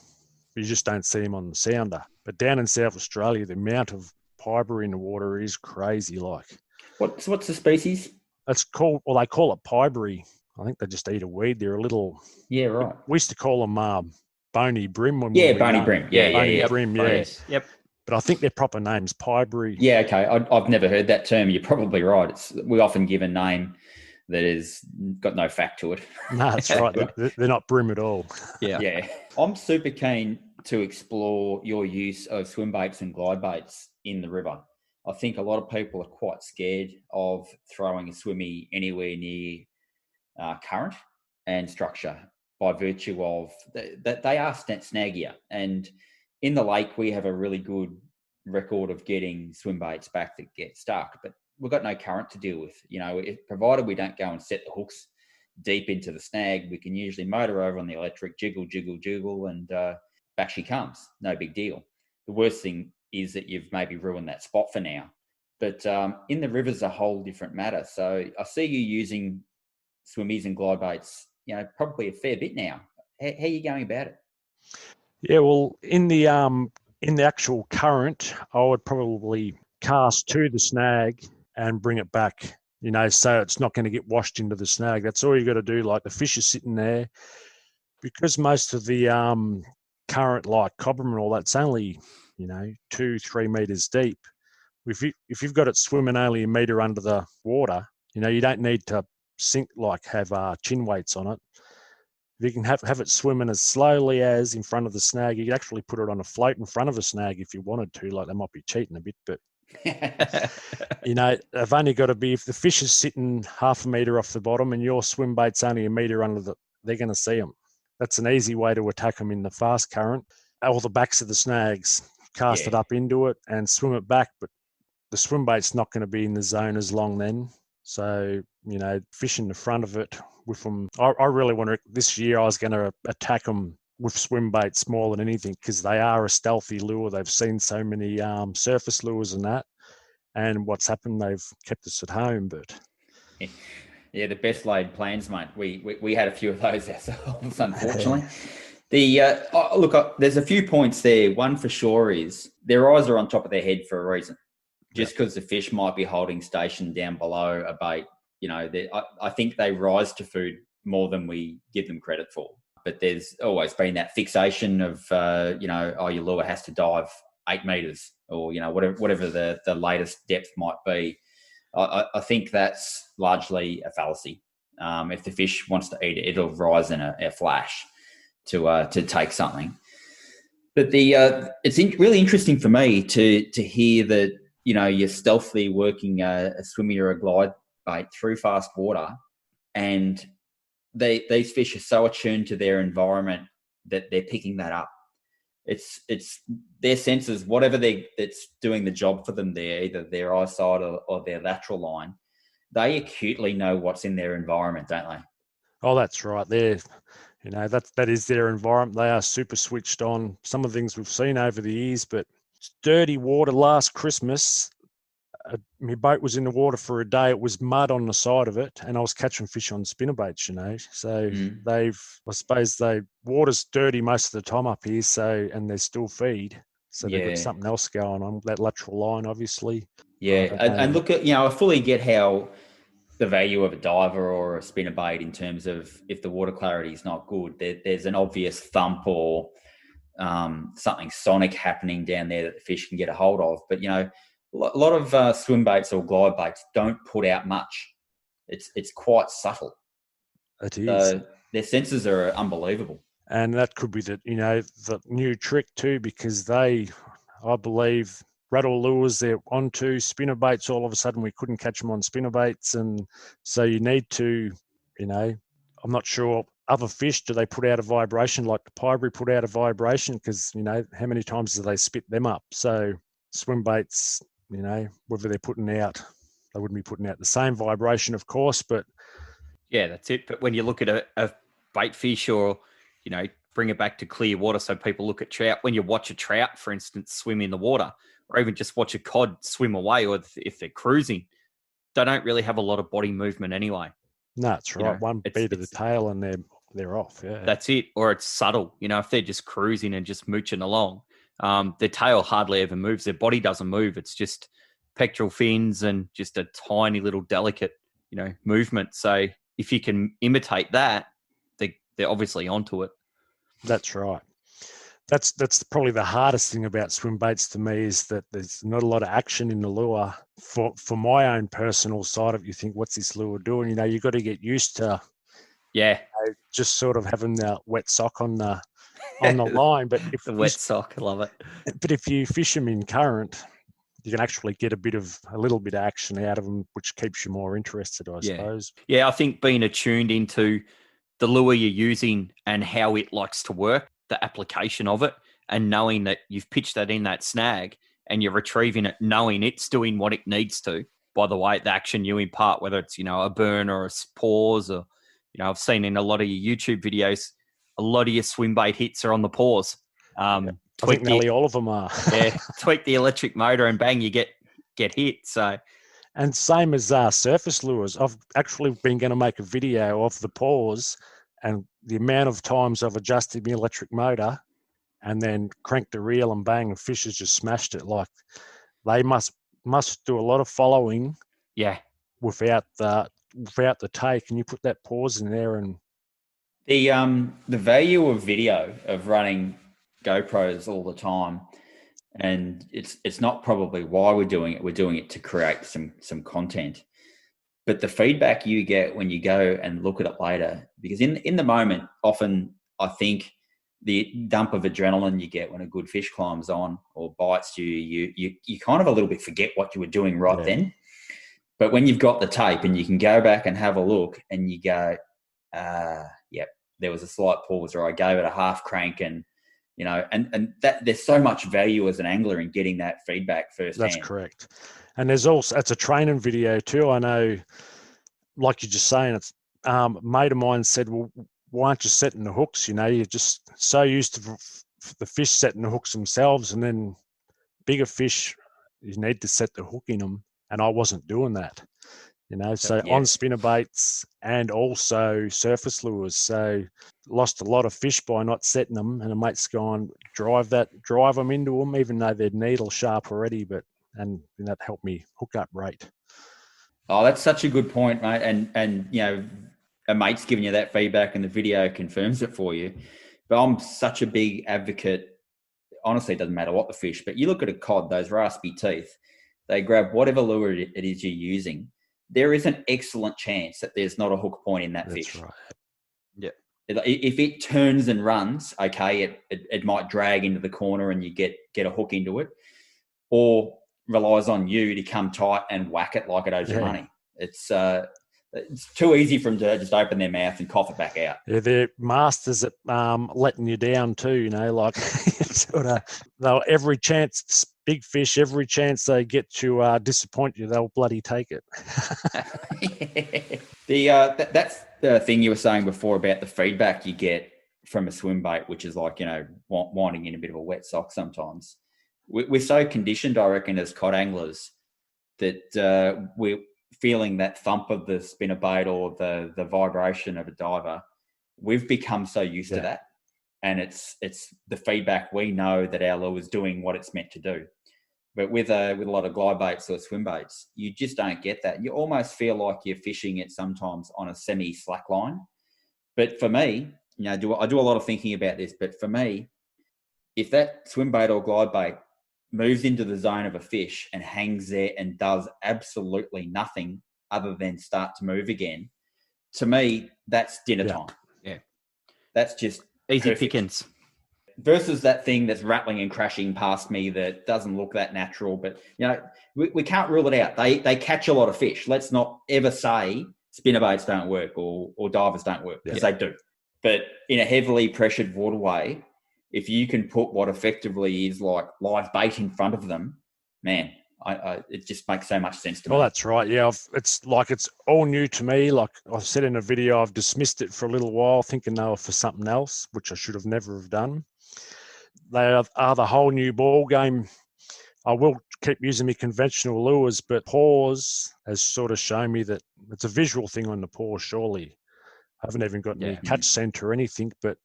You just don't see them on the sounder. But down in South Australia, the amount of piberry in the water is crazy. Like, what's the species? It's called, well, they call it piberry. I think they just eat a weed. They're a little. Yeah, right. We used to call them bony brim when we were bony young. Brim. Yeah, bony brim. Yeah. Yep. But I think their proper name's piberry. Yeah, okay. I've never heard that term. You're probably right. We often give a name that has got no fact to it. No, that's right. They're not brim at all. Yeah. Yeah. I'm super keen to explore your use of swim baits and glide baits in the river. I think a lot of people are quite scared of throwing a swimmy anywhere near current and structure by virtue of that they are snaggier. And in the lake, we have a really good record of getting swim baits back that get stuck, but we've got no current to deal with. Provided we don't go and set the hooks deep into the snag, we can usually motor over on the electric, jiggle, and back she comes. No big deal. The worst thing is that you've maybe ruined that spot for now. But in the river's a whole different matter. So I see you using swimmies and glide baits, probably a fair bit now. How are you going about it? Yeah, well, in the actual current, I would probably cast to the snag and bring it back, so it's not going to get washed into the snag. That's all you got to do. Like, the fish is sitting there, because most of the current, like cobram and all that's only 2-3 meters deep. If you've got it swimming only a meter under the water, you don't need to sink, like have chin weights on it. You can have it swimming as slowly as in front of the snag. You could actually put it on a float in front of a snag if you wanted to. Like, they might be cheating a bit, but they've only got to be, if the fish is sitting half a meter off the bottom and your swim bait's only a meter under they're going to see them. That's an easy way to attack them in the fast current. All the backs of the snags, cast it up into it and swim it back, but the swim bait's not going to be in the zone as long then. So, fish in the front of it with them. I really want to, this year I was going to attack them with swim baits more than anything, because they are a stealthy lure. They've seen so many surface lures and that. And what's happened, they've kept us at home. But yeah, the best laid plans, mate. We had a few of those ourselves, unfortunately. There's a few points there. One for sure is their eyes are on top of their head for a reason. Just because the fish might be holding station down below a bait, I think they rise to food more than we give them credit for. But there's always been that fixation of, your lure has to dive 8 meters or, whatever the latest depth might be. I think that's largely a fallacy. If the fish wants to eat it, it'll rise in a flash to take something. But it's really interesting for me to hear that, you're stealthily working a swimmy or a glide bait through fast water, and these fish are so attuned to their environment that they're picking that up. It's their senses, whatever that's doing the job for them there, either their eyesight or their lateral line, they acutely know what's in their environment, don't they? Oh, that's right. That is their environment. They are super switched on. Some of the things we've seen over the years, but dirty water last Christmas. My boat was in the water for a day. It was mud on the side of it, and I was catching fish on spinnerbaits, So water's dirty most of the time up here, and there's still feed. So they've got something else going on, that lateral line, obviously. Yeah, and look at, I fully get how the value of a diver or a spinnerbait in terms of if the water clarity is not good, there's an obvious thump or something sonic happening down there that the fish can get a hold of. But, a lot of swim baits or glide baits don't put out much. It's quite subtle. It is. So their senses are unbelievable. And that could be the new trick too, because I believe, rattle lures they're onto spinner baits. All of a sudden we couldn't catch them on spinner baits. And so you need to, I'm not sure, other fish, do they put out a vibration like the piebary put out a vibration? Because, how many times do they spit them up? So swim baits, whether they're putting out, they wouldn't be putting out the same vibration, of course, but. Yeah, that's it. But when you look at a bait fish or, bring it back to clear water so people look at trout. When you watch a trout, for instance, swim in the water, or even just watch a cod swim away, or if they're cruising, they don't really have a lot of body movement anyway. No, that's right. One beat of the tail and they're off. Yeah, that's it. Or it's subtle. If they're just cruising and just mooching along, their tail hardly ever moves. Their body doesn't move. It's just pectoral fins and just a tiny little delicate, movement. So if you can imitate that, they're obviously onto it. That's right. That's probably the hardest thing about swim baits to me, is that there's not a lot of action in the lure. For my own personal side of it, you think, what's this lure doing? You've got to get used to just sort of having the wet sock on the line. But if the wet sock, I love it. But if you fish them in current, you can actually get a little bit of action out of them, which keeps you more interested, I suppose. Yeah, I think being attuned into the lure you're using and how it likes to work, the application of it, and knowing that you've pitched that in that snag and you're retrieving it, knowing it's doing what it needs to. By the way, the action you impart, whether it's, a burn or a pause, or, I've seen in a lot of your YouTube videos, a lot of your swim bait hits are on the pause. I think nearly all of them are. Yeah, tweak the electric motor and bang, you get hit. So, and same as surface lures. I've actually been going to make a video of the pause and the amount of times I've adjusted the electric motor and then cranked the reel and bang, and fish has just smashed it. Like, they must do a lot of following. Yeah. Without the take, and you put that pause in there. And the value of video, of running GoPros all the time, and it's not probably why we're doing it. We're doing it to create some content. But the feedback you get when you go and look at it later, because in the moment, often I think the dump of adrenaline you get when a good fish climbs on or bites you kind of a little bit forget what you were doing then. But when you've got the tape and you can go back and have a look and you go, yep, there was a slight pause, or I gave it a half crank, and and that there's so much value as an angler in getting that feedback firsthand. That's correct. And there's also, it's a training video too. I know, like you're just saying, it's a mate of mine said, well, why aren't you setting the hooks? You're just so used to the fish setting the hooks themselves, and then bigger fish, you need to set the hook in them. And I wasn't doing that, so on spinner baits and also surface lures. So lost a lot of fish by not setting them, and a mate's gone, drive them into them, even though they're needle sharp already, and that helped me hook up rate. Oh, that's such a good point, mate. And a mate's giving you that feedback and the video confirms it for you. But I'm such a big advocate. Honestly, it doesn't matter what the fish, but you look at a cod, those raspy teeth, they grab whatever lure it is you're using. There is an excellent chance that there's not a hook point in that fish. That's right. Yeah. If it turns and runs, okay, it might drag into the corner and you get a hook into it, or relies on you to come tight and whack it like it owes you money. It's too easy for them to just open their mouth and cough it back out. Yeah, they're masters at letting you down too, like sort of, they'll every chance, big fish, every chance they get to disappoint you, they'll bloody take it. That's the thing you were saying before about the feedback you get from a swim bait, which is like, winding in a bit of a wet sock sometimes. We're so conditioned, I reckon, as cod anglers, that we're feeling that thump of the spinner bait or the vibration of a diver. We've become so used to that, and it's the feedback we know that our lure is doing what it's meant to do. But with a lot of glide baits or swim baits, you just don't get that. You almost feel like you're fishing it sometimes on a semi-slack line. But for me, I do a lot of thinking about this. But for me, if that swim bait or glide bait moves into the zone of a fish and hangs there and does absolutely nothing other than start to move again, to me, that's dinner time. Yeah. That's just Easy perfect. pickings. Versus that thing that's rattling and crashing past me that doesn't look that natural. But, we can't rule it out. They catch a lot of fish. Let's not ever say spinnerbaits don't work or divers don't work, because they do. But in a heavily pressured waterway, if you can put what effectively is like live bait in front of them, man, it just makes so much sense to me. Well, that's right. Yeah, it's all new to me. Like I said in a video, I've dismissed it for a little while, thinking they were for something else, which I should have never have done. They are the whole new ball game. I will keep using my conventional lures, but pause has sort of shown me that it's a visual thing on the paw, surely. I haven't even got any catch scent or anything, but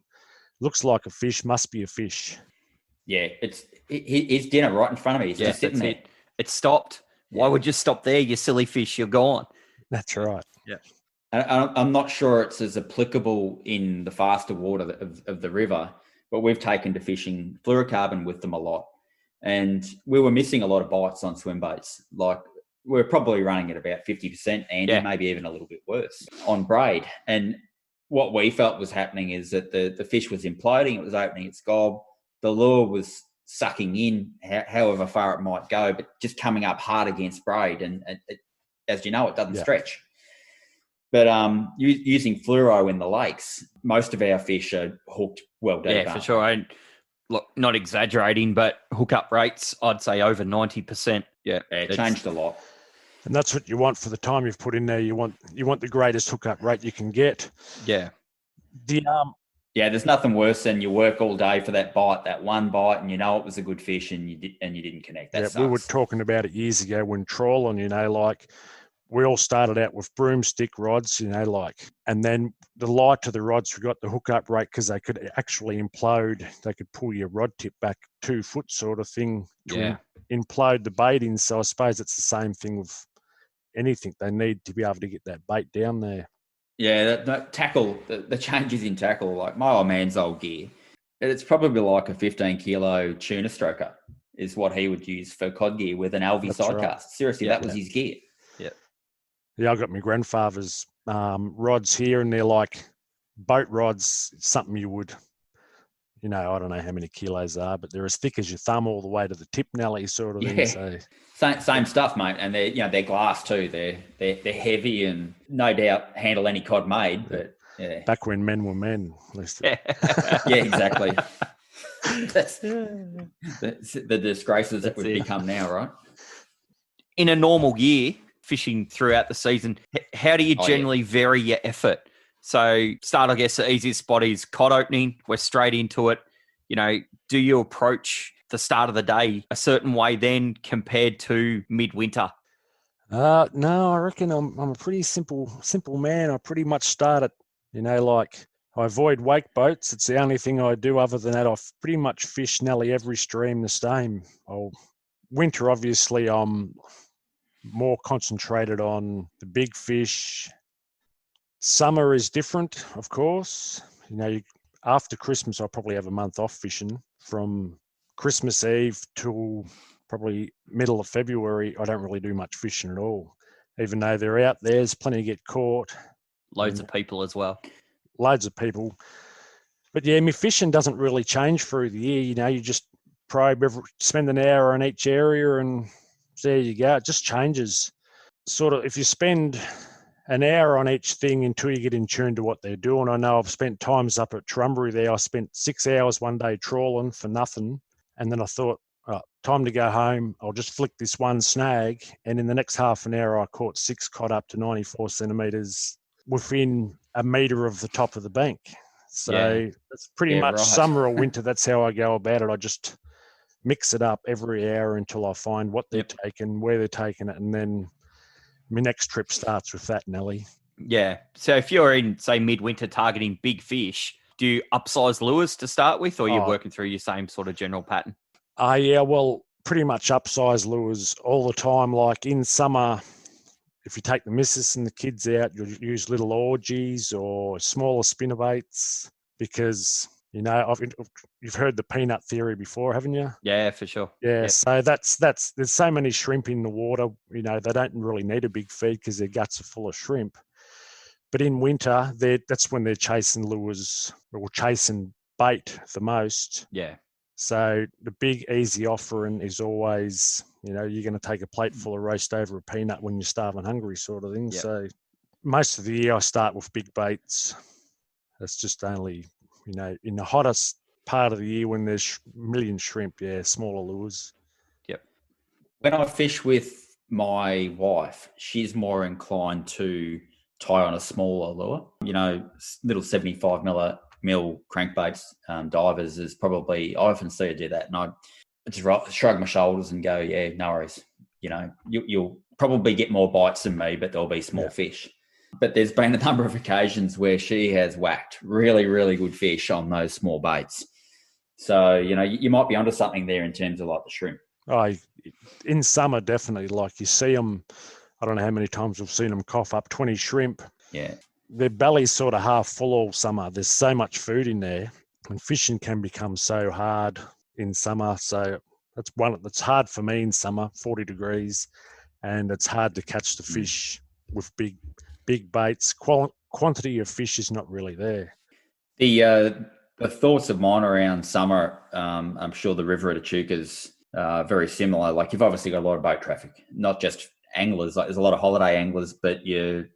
looks like a fish, must be a fish. Yeah, it's dinner right in front of me. He's just sitting there. It stopped. Why would you stop there, you silly fish? You're gone. That's right. Yeah. I'm not sure it's as applicable in the faster water of the river, but we've taken to fishing fluorocarbon with them a lot. And we were missing a lot of bites on swim baits. Like we're probably running at about 50%, Andy, maybe even a little bit worse on braid. And what we felt was happening is that the fish was imploding. It was opening its gob. The lure was sucking in however far it might go, but just coming up hard against braid. And it, as you know, it doesn't stretch. But using fluoro in the lakes, most of our fish are hooked well deep. Yeah, for sure. Look, not exaggerating, but hookup rates, I'd say over 90%. Yeah, it changed a lot. And that's what you want for the time you've put in there. You want the greatest hookup rate you can get. Yeah. There's nothing worse than you work all day for that one bite, and you know it was a good fish, and you didn't connect. That sucks. We were talking about it years ago when trawling. Like we all started out with broomstick rods, and then the light to the rods forgot the hookup rate because they could actually implode. They could pull your rod tip back 2 foot sort of thing to implode the bait in. So I suppose it's the same thing with anything. They need to be able to get that bait down there. Yeah, that tackle, the changes in tackle, like my old man's old gear, it's probably like a 15-kilo tuna stroker is what he would use for cod gear with an Alvey sidecast. Right. Seriously, that was his gear. Yeah, I got my grandfather's rods here, and they're like boat rods, something you would, I don't know how many kilos they are, but they're as thick as your thumb all the way to the tip, Nelly, sort of thing. So. Same stuff, mate. And they're glass too. They're heavy and no doubt handle any cod made. But back when men were men. Yeah, exactly. That's the disgraces that we've become now, right? In a normal year, fishing throughout the season, how do you generally vary your effort? So start, I guess, the easiest spot is cod opening. We're straight into it. Do you approach the start of the day a certain way then compared to midwinter? No, I reckon I'm a pretty simple man. I pretty much start at, I avoid wake boats. It's the only thing I do. Other than that, I pretty much fish nearly every stream the same. Winter, obviously, I'm more concentrated on the big fish. Summer is different, of course. After Christmas, I'll probably have a month off fishing. From Christmas Eve till probably middle of February, I don't really do much fishing at all. Even though they're out there, there's plenty get caught. Loads of people as well. Loads of people. But my fishing doesn't really change through the year. You just probe, spend an hour on each area, and there you go. It just changes. Sort of, if you spend an hour on each thing until you get in tune to what they're doing. I know I've spent times up at Trumbury there. I spent 6 hours one day trawling for nothing. And then I thought, time to go home. I'll just flick this one snag. And in the next half an hour, I caught 6 cod up to 94 centimetres within a metre of the top of the bank. So it's pretty much summer or winter. That's how I go about it. I just mix it up every hour until I find what they're taking, where they're taking it, and then my next trip starts with that, Nelly. Yeah. So if you're in, say, midwinter targeting big fish, do you upsize lures to start with, or you're working through your same sort of general pattern? Well, pretty much upsize lures all the time. Like in summer, if you take the missus and the kids out, you'll use little orgies or smaller spinnerbaits because, you've heard the peanut theory before, haven't you? Yeah, for sure. Yeah, so that's there's so many shrimp in the water, they don't really need a big feed because their guts are full of shrimp. But in winter, that's when they're chasing lures or chasing bait the most. Yeah. So the big easy offering is always, you're going to take a plate full of roast over a peanut when you're starving hungry sort of thing. Yep. So most of the year I start with big baits. It's just only, in the hottest part of the year when there's a million shrimp, smaller lures. Yep. When I fish with my wife, she's more inclined to tie on a smaller lure. Little 75 mil crankbaits, divers is probably, I often see her do that, and I just shrug my shoulders and go, yeah, no worries. You'll probably get more bites than me, but there'll be small fish. But there's been a number of occasions where she has whacked really, really good fish on those small baits. So, you might be onto something there in terms of like the shrimp. In summer, definitely. Like you see them, I don't know how many times we've seen them cough up 20 shrimp. Yeah. Their belly's sort of half full all summer. There's so much food in there, and fishing can become so hard in summer. So that's hard for me in summer, 40 degrees, and it's hard to catch the fish with big baits. Quantity of fish is not really there. The thoughts of mine around summer, I'm sure the river at Echuca's very similar. Like, you've obviously got a lot of boat traffic, not just anglers. Like, there's a lot of holiday anglers, but you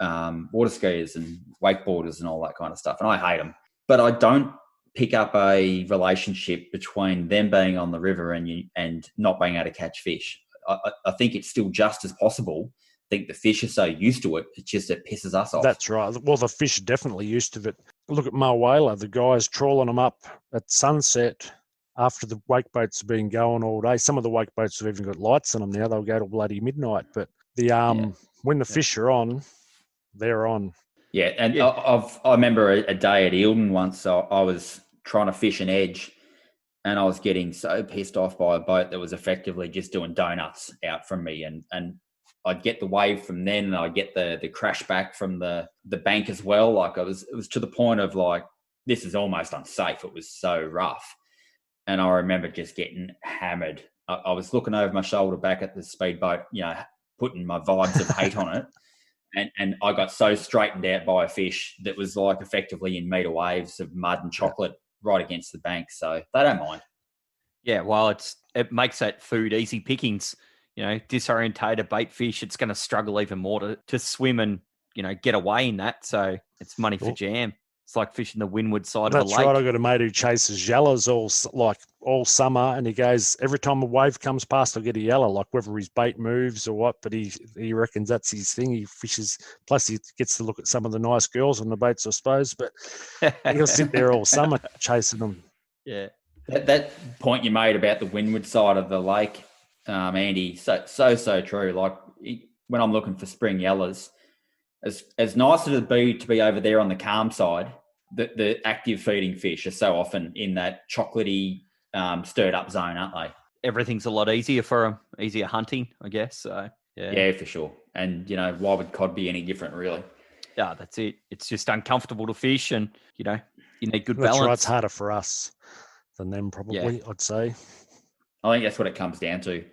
water skiers and wakeboarders and all that kind of stuff. And I hate them, but I don't pick up a relationship between them being on the river and not being able to catch fish. I think it's still just as possible. I think the fish are so used to it, it pisses us off. That's right. Well, the fish are definitely used to it. Look at Mulwala, the guys trawling them up at sunset after the wake boats have been going all day. Some of the wake boats have even got lights on them now. They'll go till bloody midnight. But when the fish are on, they're on. Yeah, and I remember a day at Eildon once. So I was trying to fish an edge, and I was getting so pissed off by a boat that was effectively just doing donuts out from me, and I'd get the wave from then, and I'd get the crash back from the bank as well. Like, it was to the point of like, this is almost unsafe. It was so rough. And I remember just getting hammered. I was looking over my shoulder back at the speedboat, putting my vibes of hate on it. And I got so straightened out by a fish that was like effectively in meter waves of mud and chocolate right against the bank. So they don't mind. Yeah, well, it makes that food easy pickings. Disorientated bait fish, it's going to struggle even more to swim and, get away in that. So it's money for jam. It's like fishing the windward side of a lake. That's right. I've got a mate who chases yellows all summer, and he goes, every time a wave comes past, I'll get a yellow, like whether his bait moves or what, but he reckons that's his thing. He fishes, plus he gets to look at some of the nice girls on the boats, I suppose, but he'll sit there all summer chasing them. Yeah. That point you made about the windward side of the lake, Andy, so true. Like, when I'm looking for spring yellows, as nice as it'd be to be over there on the calm side, the active feeding fish are so often in that chocolatey, stirred up zone, aren't they? Everything's a lot easier for them, easier hunting, I guess. So yeah, for sure. And why would cod be any different, really? Yeah, that's it. It's just uncomfortable to fish, and you need good that's balance. Right. It's harder for us than them, probably. I'd say. I think that's what it comes down to.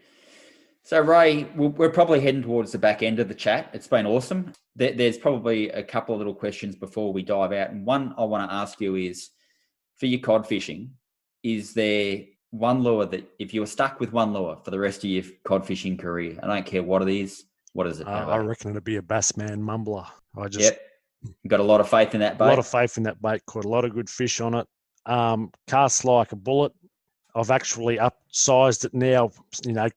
So, Ray, we're probably heading towards the back end of the chat. It's been awesome. There's probably a couple of little questions before we dive out. And one I want to ask you is, for your cod fishing, is there one lure that, if you were stuck with one lure for the rest of your cod fishing career, I don't care what it is, what is it? I reckon it'd be a Bassman mumbler. Got a lot of faith in that bait. A lot of faith in that bait. Caught a lot of good fish on it. Casts like a bullet. I've actually upsized it now,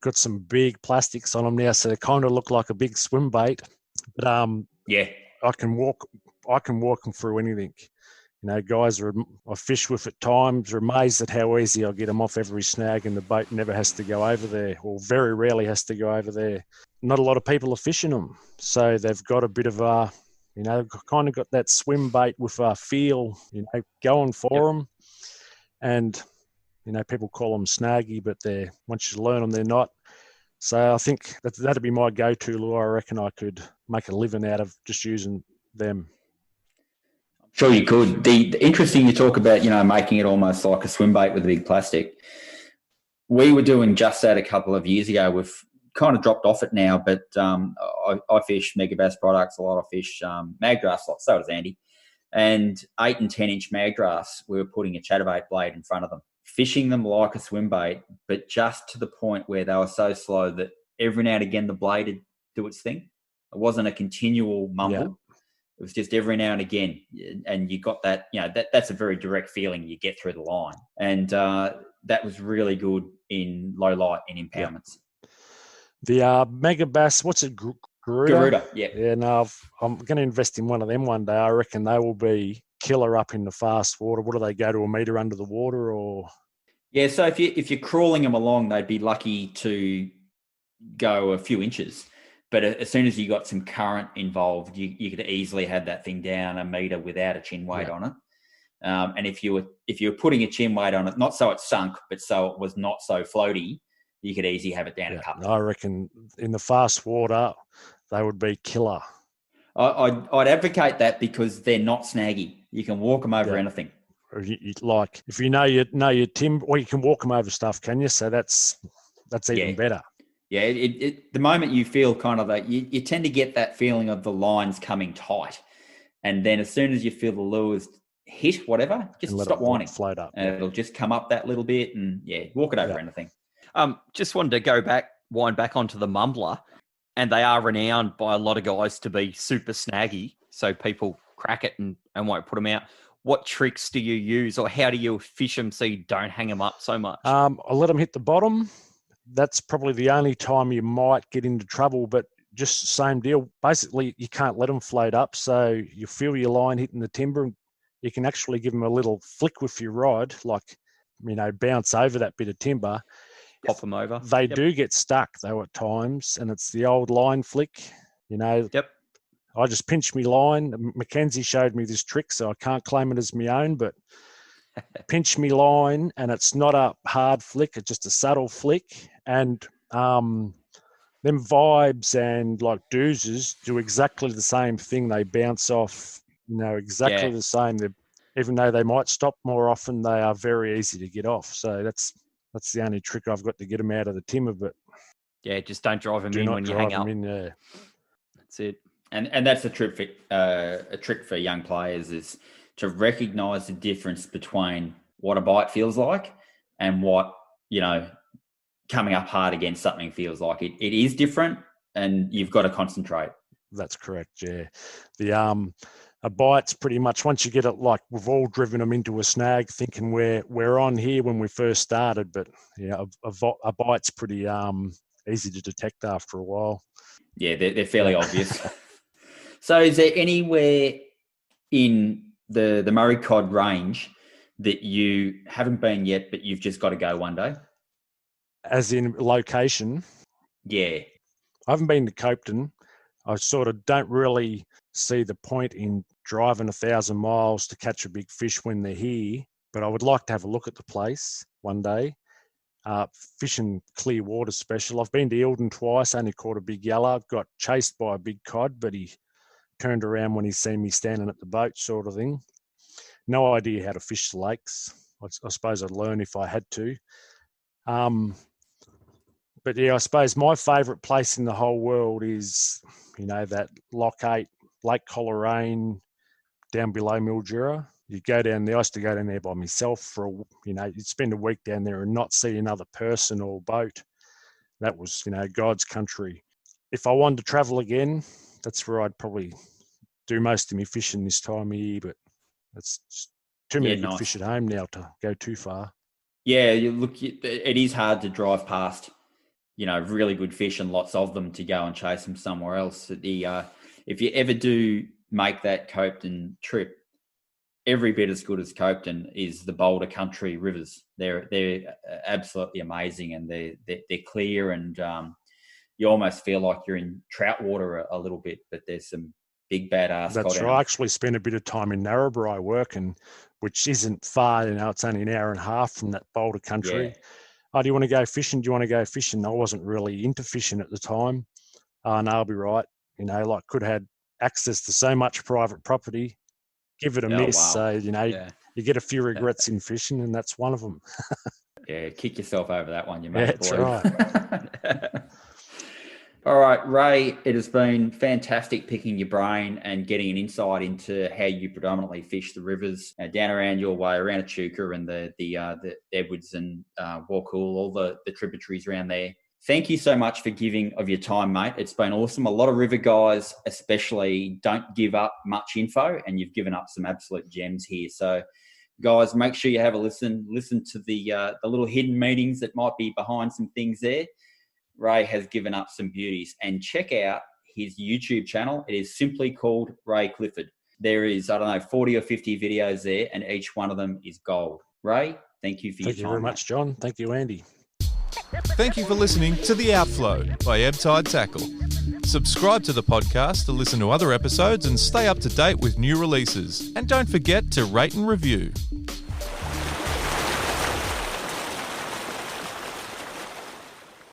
got some big plastics on them now, so they kind of look like a big swim bait. But I can walk them through anything. Guys I fish with at times are amazed at how easy I get them off every snag, and the boat never has to go over there, or very rarely has to go over there. Not a lot of people are fishing them, so they've got a bit of kind of got that swim bait with a feel, going for them. And people call them snaggy, but once you learn them, they're not. So I think that'd be my go-to lure. I reckon I could make a living out of just using them. Sure you could. The interesting you talk about, making it almost like a swim bait with a big plastic. We were doing just that a couple of years ago with kind of dropped off it now, but I fish mega bass products a lot. I fish maggrass a lot. So does Andy. And 8 and 10 inch maggrass, we were putting a chatterbait blade in front of them, fishing them like a swim bait, but just to the point where they were so slow that every now and again the blade would do its thing. It wasn't a continual mumble. Yeah. It was just every now and again. And you got that, that's a very direct feeling you get through the line. And that was really good in low light in impoundments. Yeah. The mega bass, what's it? Garuda, yeah. Yeah, no, I'm going to invest in one of them one day. I reckon they will be killer up in the fast water. What do they go to, a metre under the water or? Yeah, so if you're crawling them along, they'd be lucky to go a few inches. But as soon as you got some current involved, you could easily have that thing down a metre without a chin weight on it. And if you were putting a chin weight on it, not so it sunk, but so it was not so floaty, you could easily have it down a couple. I reckon in the fast water, they would be killer. I'd advocate that because they're not snaggy. You can walk them over anything. Like if you know your timber, or you can walk them over stuff, can you? So that's even better. Yeah, the moment you feel kind of that, you tend to get that feeling of the lines coming tight, and then as soon as you feel the lures hit, whatever, just stop whining, float up, and it'll just come up that little bit, and walk it over anything. Just wanted to wind back onto the mumbler, and they are renowned by a lot of guys to be super snaggy, so people crack it and won't put them out. What tricks do you use, or how do you fish them so you don't hang them up so much? I let them hit the bottom. That's probably the only time you might get into trouble, but just same deal. Basically, you can't let them float up, so you feel your line hitting the timber. You can actually give them a little flick with your rod, like, bounce over that bit of timber. Pop them over. They do get stuck, though, at times, and it's the old line flick, Yep. I just pinch my line. Mackenzie showed me this trick, so I can't claim it as my own, but pinch me line, and it's not a hard flick, it's just a subtle flick. And them vibes and like doozes do exactly the same thing. They bounce off, exactly the same. Even though they might stop more often, they are very easy to get off. So that's the only trick I've got to get them out of the timber. But just don't drive them in when you hang up. That's it. And that's a trick for young players is to recognise the difference between what a bite feels like and what coming up hard against something feels like. It is different, and you've got to concentrate. That's correct. Yeah, a bite's pretty much once you get it. Like we've all driven them into a snag, thinking we're on here when we first started, but a bite's pretty easy to detect after a while. Yeah, they're fairly obvious. So, is there anywhere in the Murray Cod range that you haven't been yet, but you've just got to go one day? As in location? Yeah. I haven't been to Copeton. I sort of don't really see the point in driving 1,000 miles to catch a big fish when they're here, but I would like to have a look at the place one day. Fishing clear water special. I've been to Eildon twice, only caught a big yellow. Got chased by a big cod, but he turned around when he seen me standing at the boat sort of thing. No idea how to fish the lakes. I suppose I'd learn if I had to. But I suppose my favourite place in the whole world is, that Lock 8, Lake Coleraine, down below Mildura. You go down there. I used to go down there by myself you'd spend a week down there and not see another person or boat. That was, God's country. If I wanted to travel again, that's where I'd probably do most of my fishing this time of year, but that's too many good fish at home now to go too far. Yeah, it is hard to drive past, really good fish and lots of them to go and chase them somewhere else. If you ever do make that Copeton trip, every bit as good as Copeton is the Boulder Country rivers. They're absolutely amazing, and they're clear, and you almost feel like you're in trout water a little bit, but there's some big badass. That's right. I actually spent a bit of time in Narrabri working, which isn't far. It's only an hour and a half from that Boulder Country. Yeah. Oh, do you want to go fishing? Do you want to go fishing? I wasn't really into fishing at the time. No, I'll be right. Could have had access to so much private property. Give it a miss. Wow. So, you get a few regrets in fishing, and that's one of them. Yeah, kick yourself over that one. You made it. That's right. All right, Ray, it has been fantastic picking your brain and getting an insight into how you predominantly fish the rivers down around your way, around Echuca and the Edwards and Walcool, all the tributaries around there. Thank you so much for giving of your time, mate. It's been awesome. A lot of river guys especially don't give up much info, and you've given up some absolute gems here. So, guys, make sure you have a listen. Listen to the little hidden meetings that might be behind some things there. Ray has given up some beauties, and check out his YouTube channel. It is simply called Ray Clifford. There is, 40 or 50 videos there, and each one of them is gold. Ray, thank you for your time. Thank you very much, John. Thank you, Andy. Thank you for listening to The Outflow by Ebb Tide Tackle. Subscribe to the podcast to listen to other episodes and stay up to date with new releases. And don't forget to rate and review.